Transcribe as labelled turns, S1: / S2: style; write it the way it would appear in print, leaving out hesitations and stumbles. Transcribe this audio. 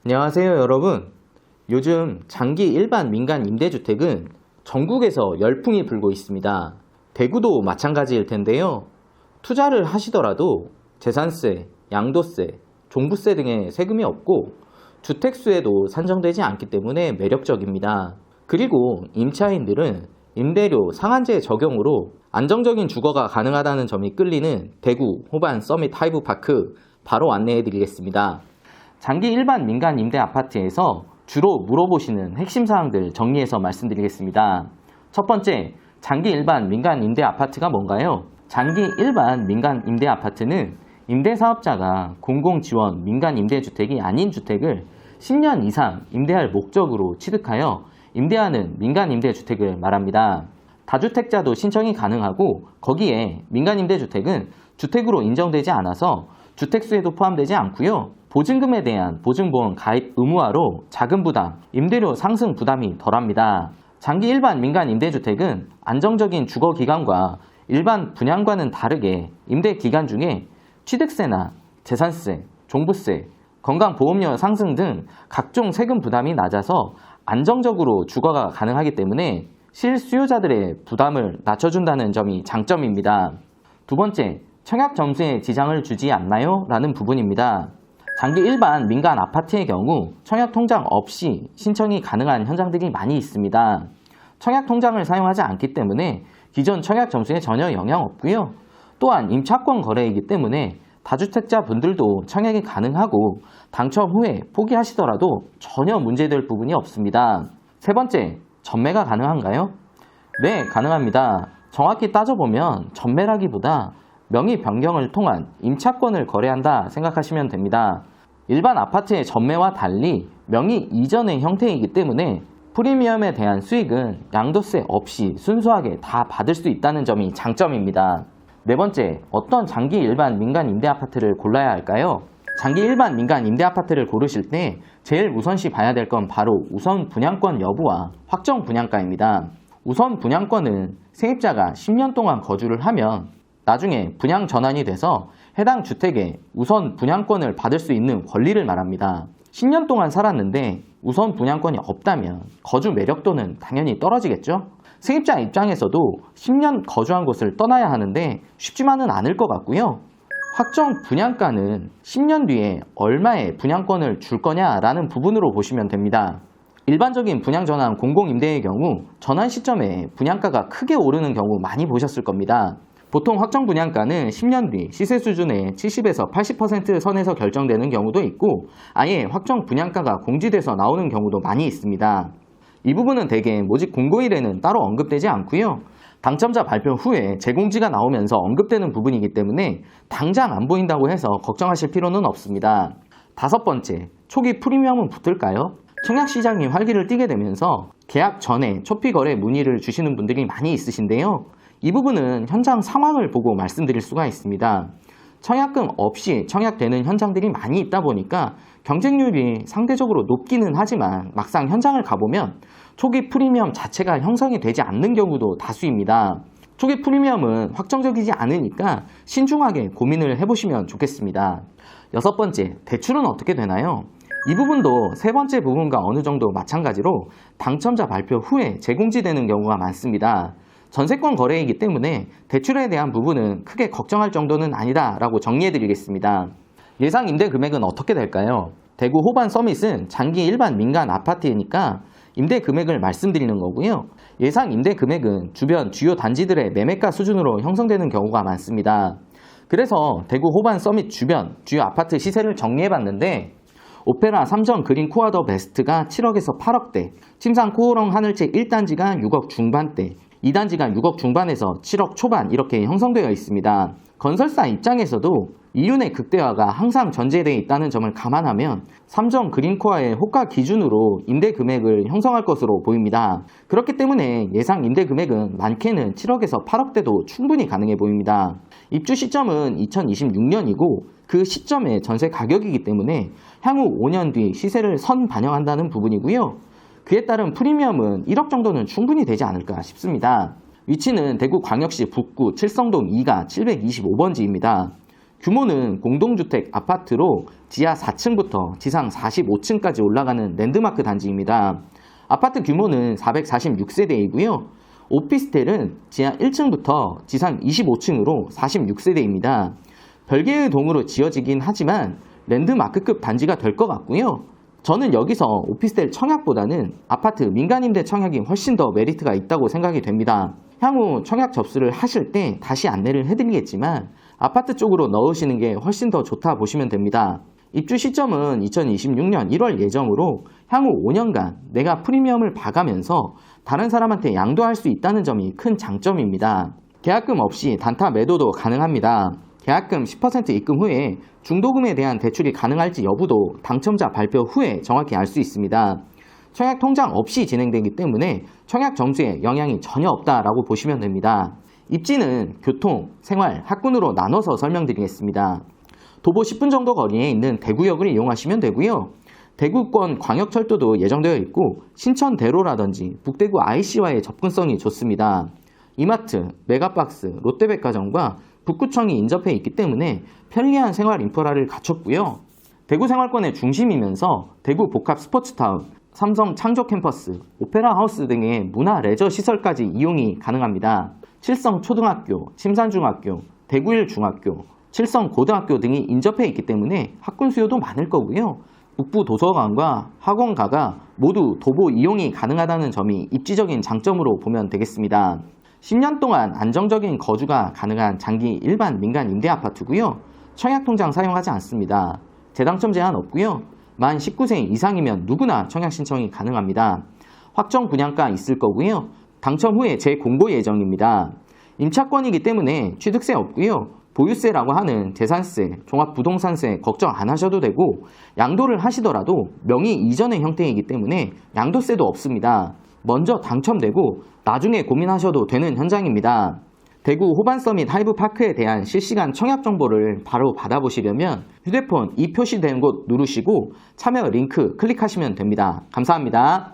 S1: 안녕하세요, 여러분. 요즘 장기 일반 민간 임대주택은 전국에서 열풍이 불고 있습니다. 대구도 마찬가지일 텐데요. 투자를 하시더라도 재산세, 양도세, 종부세 등의 세금이 없고 주택수에도 산정되지 않기 때문에 매력적입니다. 그리고 임차인들은 임대료 상한제 적용으로 안정적인 주거가 가능하다는 점이 끌리는 대구 호반 서밋 하이브파크 바로 안내해 드리겠습니다. 장기 일반 민간 임대 아파트에서 주로 물어보시는 핵심 사항들 정리해서 말씀드리겠습니다. 첫 번째, 장기 일반 민간 임대 아파트가 뭔가요? 장기 일반 민간 임대 아파트는 임대사업자가 공공지원 민간 임대주택이 아닌 주택을 10년 이상 임대할 목적으로 취득하여 임대하는 민간 임대주택을 말합니다. 다주택자도 신청이 가능하고 거기에 민간 임대주택은 주택으로 인정되지 않아서 주택수에도 포함되지 않고요. 보증금에 대한 보증보험 가입 의무화로 자금 부담, 임대료 상승 부담이 덜합니다. 장기 일반 민간 임대주택은 안정적인 주거 기간과 일반 분양과는 다르게 임대 기간 중에 취득세나 재산세, 종부세, 건강보험료 상승 등 각종 세금 부담이 낮아서 안정적으로 주거가 가능하기 때문에 실수요자들의 부담을 낮춰준다는 점이 장점입니다. 두 번째, 청약 점수에 지장을 주지 않나요? 라는 부분입니다. 장기 일반 민간 아파트의 경우 청약 통장 없이 신청이 가능한 현장들이 많이 있습니다. 청약 통장을 사용하지 않기 때문에 기존 청약 점수에 전혀 영향 없고요. 또한 임차권 거래이기 때문에 다주택자 분들도 청약이 가능하고 당첨 후에 포기하시더라도 전혀 문제될 부분이 없습니다. 세 번째, 전매가 가능한가요? 네, 가능합니다. 정확히 따져보면 전매라기보다 명의 변경을 통한 임차권을 거래한다 생각하시면 됩니다. 일반 아파트의 전매와 달리 명의 이전의 형태이기 때문에 프리미엄에 대한 수익은 양도세 없이 순수하게 다 받을 수 있다는 점이 장점입니다. 네 번째, 어떤 장기 일반 민간 임대 아파트를 골라야 할까요? 장기 일반 민간 임대 아파트를 고르실 때 제일 우선시 봐야 될 건 바로 우선 분양권 여부와 확정 분양가입니다. 우선 분양권은 세입자가 10년 동안 거주를 하면 나중에 분양 전환이 돼서 해당 주택에 우선 분양권을 받을 수 있는 권리를 말합니다. 10년 동안 살았는데 우선 분양권이 없다면 거주 매력도는 당연히 떨어지겠죠? 세입자 입장에서도 10년 거주한 곳을 떠나야 하는데 쉽지만은 않을 것 같고요. 확정 분양가는 10년 뒤에 얼마의 분양권을 줄 거냐라는 부분으로 보시면 됩니다. 일반적인 분양 전환 공공임대의 경우 전환 시점에 분양가가 크게 오르는 경우 많이 보셨을 겁니다. 보통 확정 분양가는 10년 뒤 시세 수준의 70에서 80% 선에서 결정되는 경우도 있고 아예 확정 분양가가 공지돼서 나오는 경우도 많이 있습니다. 이 부분은 대개 모집 공고일에는 따로 언급되지 않고요. 당첨자 발표 후에 재공지가 나오면서 언급되는 부분이기 때문에 당장 안 보인다고 해서 걱정하실 필요는 없습니다. 다섯 번째, 초기 프리미엄은 붙을까요? 청약 시장이 활기를 띠게 되면서 계약 전에 초피 거래 문의를 주시는 분들이 많이 있으신데요. 이 부분은 현장 상황을 보고 말씀드릴 수가 있습니다. 청약금 없이 청약되는 현장들이 많이 있다 보니까 경쟁률이 상대적으로 높기는 하지만 막상 현장을 가보면 초기 프리미엄 자체가 형성이 되지 않는 경우도 다수입니다. 초기 프리미엄은 확정적이지 않으니까 신중하게 고민을 해보시면 좋겠습니다. 여섯 번째, 대출은 어떻게 되나요? 이 부분도 세 번째 부분과 어느 정도 마찬가지로 당첨자 발표 후에 재공지되는 경우가 많습니다. 전세권 거래이기 때문에 대출에 대한 부분은 크게 걱정할 정도는 아니다 라고 정리해 드리겠습니다. 예상 임대 금액은 어떻게 될까요? 대구 호반 서밋은 장기 일반 민간 아파트이니까 임대 금액을 말씀드리는 거고요. 예상 임대 금액은 주변 주요 단지들의 매매가 수준으로 형성되는 경우가 많습니다. 그래서 대구 호반 서밋 주변 주요 아파트 시세를 정리해 봤는데 오페라 3정 그린 코아 더 베스트가 7억에서 8억대, 침상 코오롱 하늘채 1단지가 6억 중반대, 2단지가 6억 중반에서 7억 초반 이렇게 형성되어 있습니다. 건설사 입장에서도 이윤의 극대화가 항상 전제되어 있다는 점을 감안하면 3정 그린코아의 호가 기준으로 임대 금액을 형성할 것으로 보입니다. 그렇기 때문에 예상 임대 금액은 많게는 7억에서 8억대도 충분히 가능해 보입니다. 입주 시점은 2026년이고 그 시점의 전세 가격이기 때문에 향후 5년 뒤 시세를 선 반영한다는 부분이고요. 그에 따른 프리미엄은 1억 정도는 충분히 되지 않을까 싶습니다. 위치는 대구광역시 북구 칠성동 2가 725번지입니다. 규모는 공동주택 아파트로 지하 4층부터 지상 45층까지 올라가는 랜드마크 단지입니다. 아파트 규모는 446세대이고요. 오피스텔은 지하 1층부터 지상 25층으로 46세대입니다. 별개의 동으로 지어지긴 하지만 랜드마크급 단지가 될 것 같고요. 저는 여기서 오피스텔 청약보다는 아파트 민간임대 청약이 훨씬 더 메리트가 있다고 생각이 됩니다. 향후 청약 접수를 하실 때 다시 안내를 해드리겠지만 아파트 쪽으로 넣으시는 게 훨씬 더 좋다 보시면 됩니다. 입주 시점은 2026년 1월 예정으로 향후 5년간 내가 프리미엄을 봐가면서 다른 사람한테 양도할 수 있다는 점이 큰 장점입니다. 계약금 없이 단타 매도도 가능합니다. 계약금 10% 입금 후에 중도금에 대한 대출이 가능할지 여부도 당첨자 발표 후에 정확히 알 수 있습니다. 청약 통장 없이 진행되기 때문에 청약 점수에 영향이 전혀 없다라고 보시면 됩니다. 입지는 교통, 생활, 학군으로 나눠서 설명드리겠습니다. 도보 10분 정도 거리에 있는 대구역을 이용하시면 되고요. 대구권 광역철도도 예정되어 있고 신천대로라든지 북대구 IC와의 접근성이 좋습니다. 이마트, 메가박스, 롯데백화점과 북구청이 인접해 있기 때문에 편리한 생활 인프라를 갖췄고요. 대구 생활권의 중심이면서 대구 복합 스포츠타운, 삼성 창조 캠퍼스, 오페라 하우스 등의 문화 레저 시설까지 이용이 가능합니다. 칠성 초등학교, 침산중학교, 대구일 중학교, 칠성 고등학교 등이 인접해 있기 때문에 학군 수요도 많을 거고요. 북부 도서관과 학원가가 모두 도보 이용이 가능하다는 점이 입지적인 장점으로 보면 되겠습니다. 10년 동안 안정적인 거주가 가능한 장기 일반 민간 임대 아파트고요. 청약통장 사용하지 않습니다. 재당첨 제한 없고요. 만 19세 이상이면 누구나 청약 신청이 가능합니다. 확정 분양가 있을 거고요. 당첨 후에 재공고 예정입니다. 임차권이기 때문에 취득세 없고요. 보유세라고 하는 재산세, 종합부동산세 걱정 안 하셔도 되고 양도를 하시더라도 명의 이전의 형태이기 때문에 양도세도 없습니다. 먼저 당첨되고 나중에 고민하셔도 되는 현장입니다. 대구 호반서밋 하이브파크에 대한 실시간 청약 정보를 바로 받아보시려면 휴대폰 이 표시된 곳 누르시고 참여 링크 클릭하시면 됩니다. 감사합니다.